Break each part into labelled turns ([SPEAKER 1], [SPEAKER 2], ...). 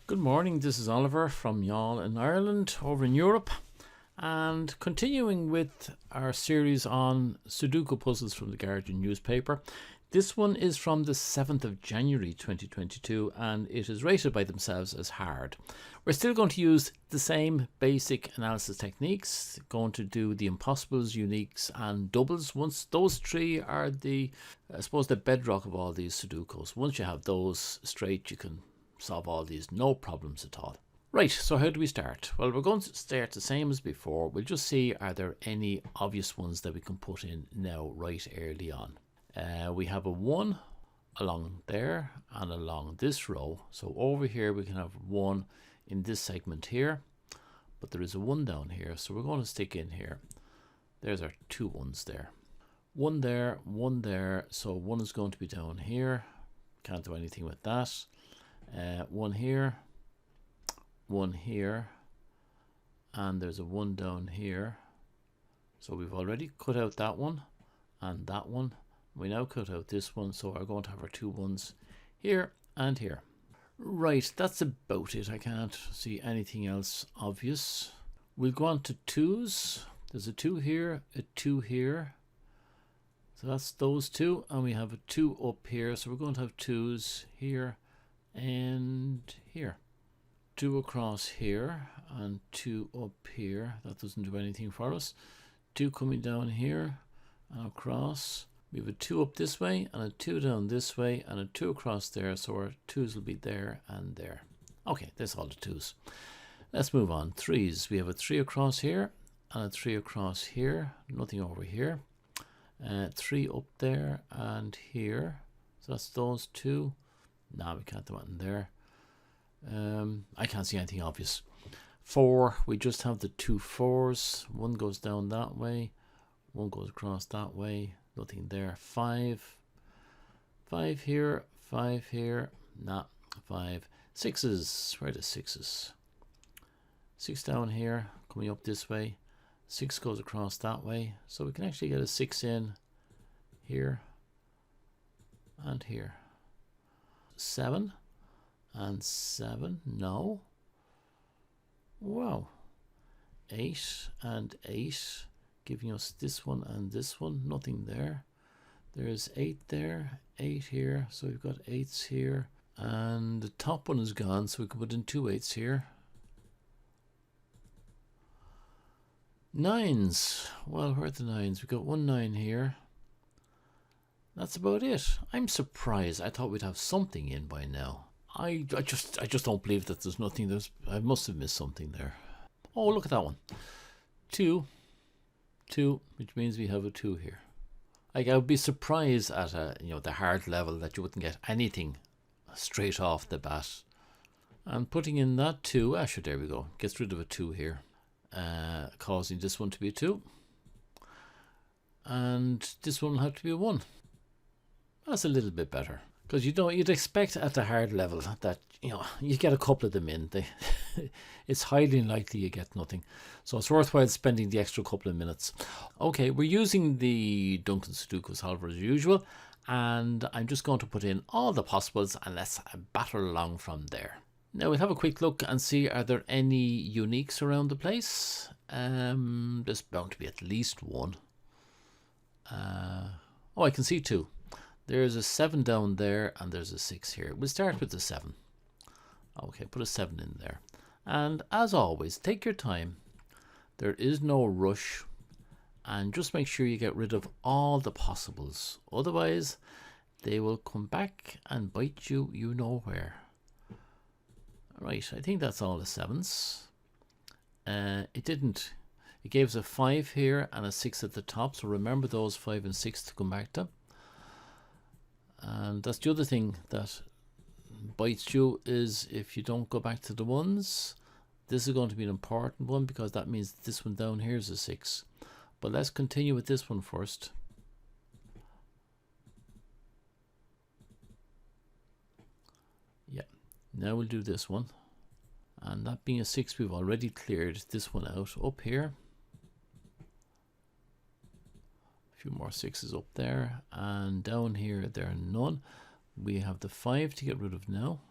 [SPEAKER 1] Good morning, this is Oliver from Youghal in Ireland over in Europe, and continuing with our series on Sudoku puzzles from the Guardian newspaper. This one is from the 7th of January 2022 and it is rated by themselves as hard. We're still going to use the same basic analysis techniques, going to do the impossibles, uniques and doubles. Once those three are the bedrock of all these Sudokus. Once you have those straight, you can solve all these, no problems at all. Right, so how do we start? Well, we're going to start the same as before. We'll just see, are there any obvious ones that we can put in now right early on. We have a 1 along there and along this row. So over here we can have 1 in this segment here, but there is a 1 down here. So we're going to stick in here. There's our 2 ones there. 1 there, 1 there. So 1 is going to be down here. Can't do anything with that. 1 here, 1 here, and there's a 1 down here. So we've already cut out that one and that one. We now cut out this one, so we're going to have our 2 ones here and here. Right, that's about it. I can't see anything else obvious. We'll go on to 2s. There's a 2 here, a 2 here. So that's those 2, and we have a 2 up here. So we're going to have 2s here and here. 2 across here and 2 up here. That doesn't do anything for us. 2 coming down here and across. We have a 2 up this way and a 2 down this way and a 2 across there. So our 2s will be there and there. Okay, that's all the 2s. Let's move on. 3s. We have a 3 across here and a 3 across here. Nothing over here. 3 up there and here. So that's those 2. Now we can't do anything there. I can't see anything obvious. 4, we just have the 2 4s. 1 goes down that way. 1 goes across that way. Nothing there. 5. 5 here. 5 here. Nah. 5. 6s. Where are the 6s? 6 down here. Coming up this way. 6 goes across that way. So we can actually get a 6 in here and here. 7 and 7, no. Wow. 8 and 8, giving us this one and this one, nothing there. There's 8 there, 8 here, so we've got 8s here, and the top one is gone, so we can put in 2 8s here. 9s, well, where are the 9s? We've got 1 9 here. That's about it. I'm surprised. I thought we'd have something in by now. I just don't believe that there's nothing. I must have missed something there. Oh, look at that one. 2, which means we have a 2 here. I would be surprised at the hard level that you wouldn't get anything straight off the bat. And putting in that 2, sure, there we go. Gets rid of a 2 here, causing this one to be a 2, and this one will have to be a 1. That's a little bit better, because you'd expect at the hard level that you get a couple of them in. It's highly unlikely you get nothing, so it's worthwhile spending the extra couple of minutes. Okay, we're using the Duncan Sudoku solver as usual, and I'm just going to put in all the possibles and let's battle along from there. Now we'll have a quick look and see, are there any uniques around the place? There's bound to be at least one. Oh, I can see 2. There's a 7 down there and there's a 6 here. We'll start with the 7. Okay, put a 7 in there. And as always, take your time. There is no rush. And just make sure you get rid of all the possibles. Otherwise, they will come back and bite you, you know where. Right, I think that's all the 7s. It didn't. It gave us a 5 here and a 6 at the top. So remember those 5 and 6 to come back to. And that's the other thing that bites you, is if you don't go back to the 1s. This is going to be an important one, because that means this one down here is a 6. But let's continue with this one first. Yeah, now we'll do this one. And that being a 6, we've already cleared this one out up here. Few more 6s up there, and down here there are none. We have the 5 to get rid of now.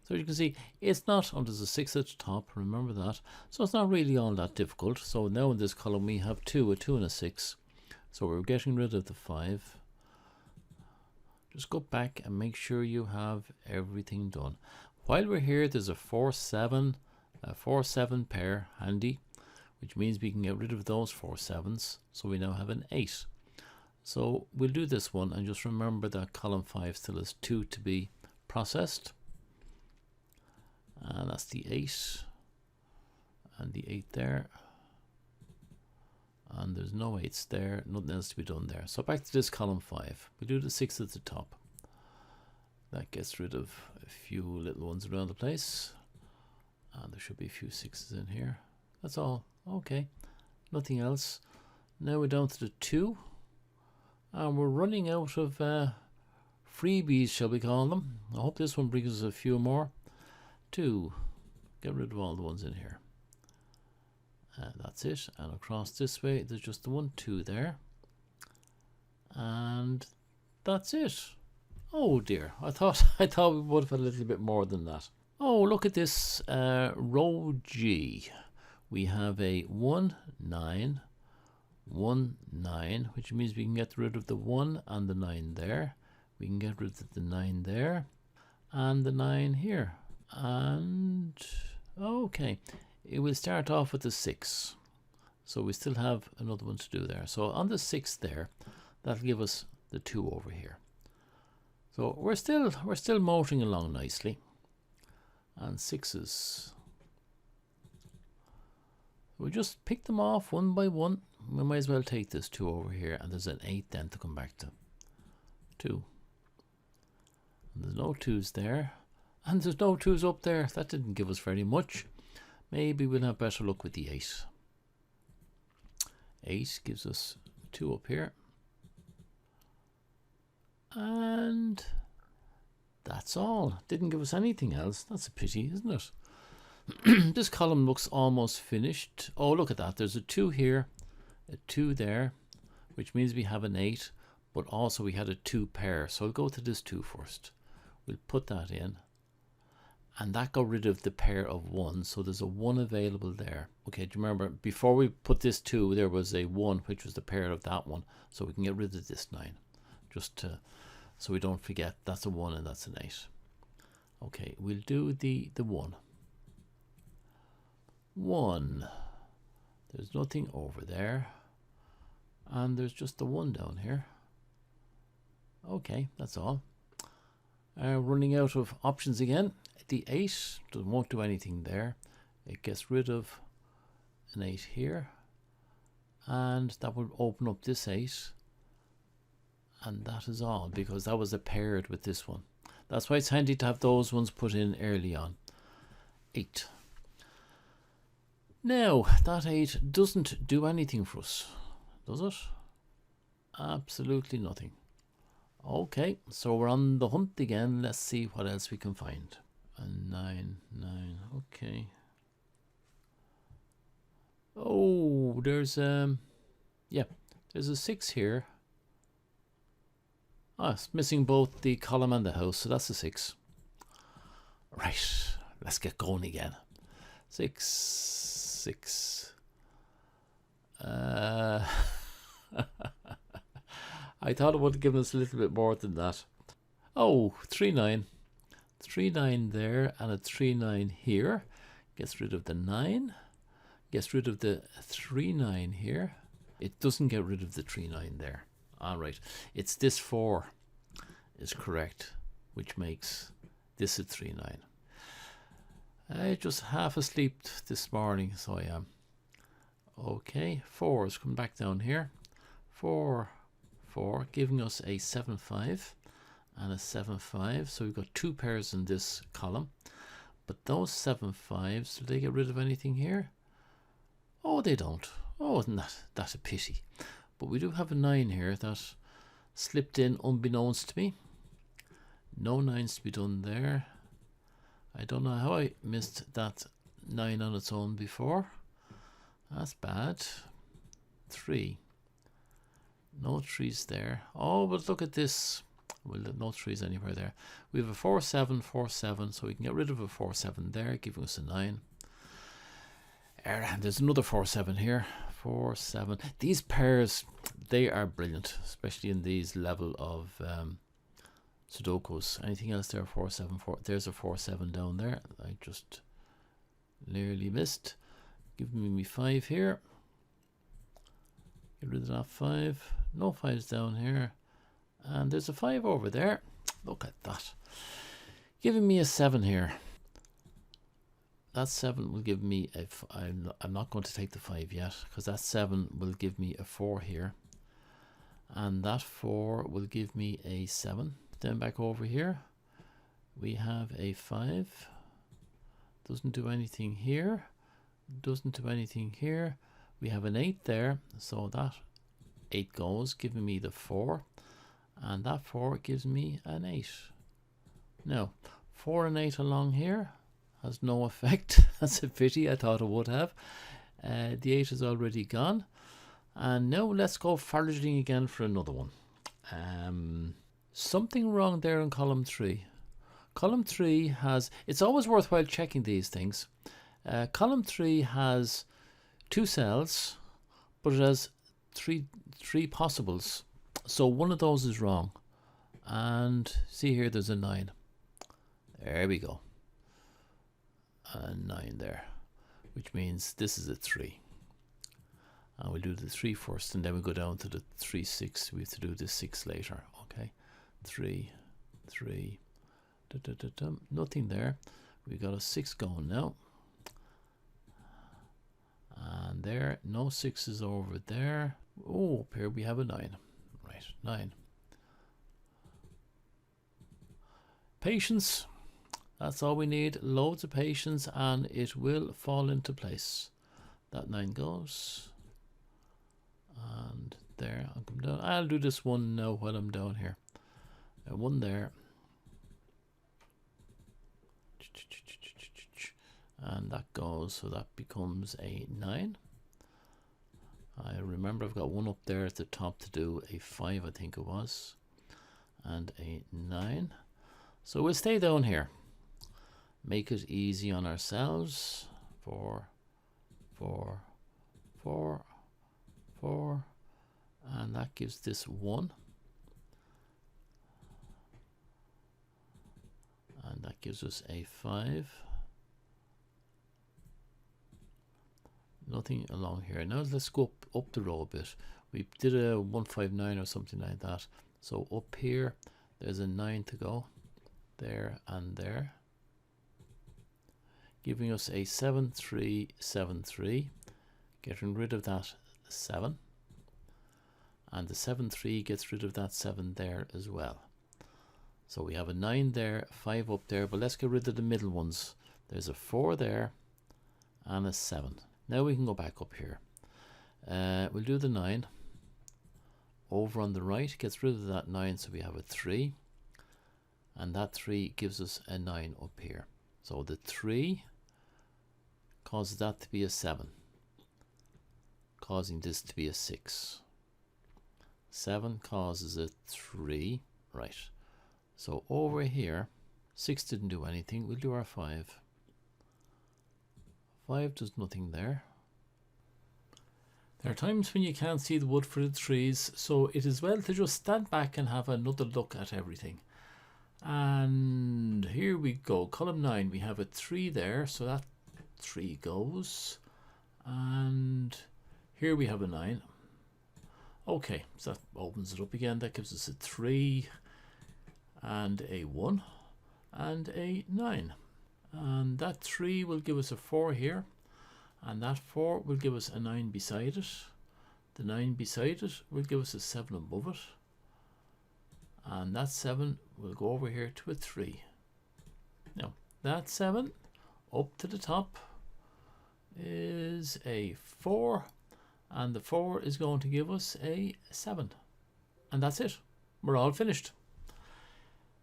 [SPEAKER 1] So you can see it's not, there's a 6 at the top, remember that. So it's not really all that difficult. So now in this column we have a 2 and a 6. So we're getting rid of the 5. Just go back and make sure you have everything done. While we're here, there's a 4-7 pair handy, which means we can get rid of those 4 7s. So we now have an 8. So we'll do this one, and just remember that column 5 still has 2 to be processed. And that's the 8 and the 8 there. And there's no 8s there, nothing else to be done there. So back to this column 5. We do the 6 at the top. That gets rid of a few little ones around the place. And there should be a few 6s in here. That's all. Okay. Nothing else. Now we're down to the 2. And we're running out of freebies, shall we call them. I hope this one brings us a few more. 2. Get rid of all the ones in here. That's it. And across this way, there's just the 1, 2 there. And that's it. Oh dear. I thought we would have had a little bit more than that. Oh, look at this row G. We have a 1, 9, 1, 9, which means we can get rid of the 1 and the 9 there. We can get rid of the 9 there and the 9 here. And okay, it will start off with the 6. So we still have another one to do there. So on the 6 there, that'll give us the 2 over here. So we're still motoring along nicely. And 6s. We just pick them off one by one. We might as well take this 2 over here, and there's an 8 then to come back to. 2. And there's no 2s there. And there's no 2s up there. That didn't give us very much. Maybe we'll have better luck with the 8. 8 gives us 2 up here. And that's all. Didn't give us anything else. That's a pity, isn't it? This column looks almost finished. Oh, look at that. There's a 2 here, a 2 there, which means we have an 8, but also we had a 2 pair. So I'll go to this 2 first. We'll put that in. And that got rid of the pair of 1, so there's a 1 available there. Okay, do you remember, before we put this 2, there was a 1, which was the pair of that one, so we can get rid of this 9. Just to, so we don't forget, that's a 1 and that's an 8. Okay, we'll do the 1. 1. There's nothing over there. And there's just the 1 down here. Okay, that's all. Running out of options again. The 8 won't do anything there. It gets rid of an 8 here. And that will open up this 8. And that is all, because that was paired with this one. That's why it's handy to have those ones put in early on. 8. Now, that 8 doesn't do anything for us, does it? Absolutely nothing. Okay, so we're on the hunt again. Let's see what else we can find. A 9, 9, okay. Oh, there's yeah, there's a 6 here. Ah, it's missing both the column and the house, so that's a 6. Right, let's get going again. 6, 6. I thought it would have given us a little bit more than that. Oh, 3, 9. 3, 9 there, and a 3, 9 here. Gets rid of the 9. Gets rid of the 3, 9 here. It doesn't get rid of the 3, 9 there. Alright, it's this 4 is correct, which makes this a 3, 9. I just half asleep this morning, so I am. Okay, 4 is coming back down here. 4, 4, giving us a 7, 5 and a 7, 5. So we've got 2 pairs in this column. But those 7, 5s, do they get rid of anything here? Oh, they don't. Oh, isn't that a pity? But we do have a 9 here that slipped in unbeknownst to me. No 9s to be done there. I don't know how I missed that 9 on its own before. That's bad. 3. No 3s there. Oh, but look at this. Well, no 3s anywhere there. We have a 4, 7, 4, 7, so we can get rid of a 4, 7 there, giving us a 9. And there's another 4, 7 here. 4, 7. These pairs, they are brilliant, especially in these level of Sudokus. Anything else there? 4, 7, 4. There's a 4, 7 down there. I just nearly missed. Giving me 5 here. Get rid of that 5. No 5s down here. And there's a 5 over there. Look at that. Giving me a 7 here. That 7 will give me a... I'm not going to take the 5 yet, because that 7 will give me a 4 here. And that 4 will give me a 7. Then back over here, we have a 5. Doesn't do anything here. Doesn't do anything here. We have an 8 there, so that 8 goes, giving me the 4. And that 4 gives me an 8. Now, 4 and 8 along here has no effect. That's a pity, I thought it would have. The 8 is already gone. And now let's go foraging again for another one. Something wrong there in column 3. Column 3 has... It's always worthwhile checking these things. Column 3 has 2 cells, but it has three possibles. So one of those is wrong. And see here, there's a 9. There we go. A 9 there, which means this is a 3. And we'll do the 3 first, and then we go down to the 3, 6. We have to do the 6 later. Okay, 3, 3. Nothing there. We got a 6 going now. And there, no 6s over there. Oh, up here we have a 9. Right, 9. Patience. That's all we need. Loads of patience, and it will fall into place. That 9 goes. And there, I'll come down. I'll do this one now while I'm down here. 1 there. And that goes, so that becomes a 9. I remember I've got one up there at the top to do a 5, I think it was, and a 9. So we'll stay down here. Make it easy on ourselves. 4, 4, 4, 4, and that gives this 1. And that gives us a 5. Nothing along here. Now let's go up the row a bit. We did a 159 or something like that. So up here, there's a 9 to go. There and there. Giving us a 7, 3, 7, 3. Getting rid of that 7. And the 7, 3 gets rid of that 7 there as well. So we have a 9 there, 5 up there, but let's get rid of the middle ones. There's a 4 there and a 7. Now we can go back up here. We'll do the 9. Over on the right, gets rid of that 9, so we have a 3. And that 3 gives us a 9 up here. So the 3 causes that to be a 7, causing this to be a 6. 7 causes a 3. Right. So over here, 6 didn't do anything. We'll do our 5. 5 does nothing there. There are times when you can't see the wood for the trees, so it is well to just stand back and have another look at everything. And here we go. Column 9, we have a 3 there, so that 3 goes. And here we have a 9. Okay, so that opens it up again. That gives us a 3 and a 1 and a 9. And that 3 will give us a 4 here. And that 4 will give us a 9 beside it. The 9 beside it will give us a 7 above it. And that 7 will go over here to a 3. Now, that 7 up to the top is a 4. And the 4 is going to give us a 7. And that's it. We're all finished.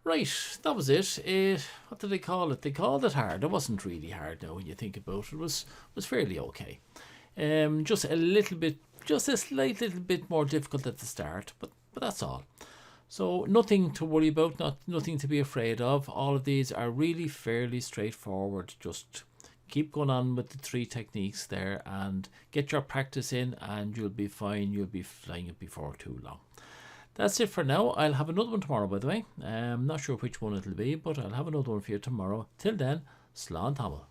[SPEAKER 1] Right, that was it. What did they call it? They called it hard. It wasn't really hard now when you think about it. It was fairly okay. Just a little bit, just a slight little bit more difficult at the start, but that's all. So nothing to worry about, nothing to be afraid of. All of these are really fairly straightforward. Just keep going on with the 3 techniques there and get your practice in, and you'll be fine. You'll be flying it before too long. That's it for now. I'll have another one tomorrow, by the way. I'm not sure which one it'll be, but I'll have another one for you tomorrow. Till then, Slán Tamil.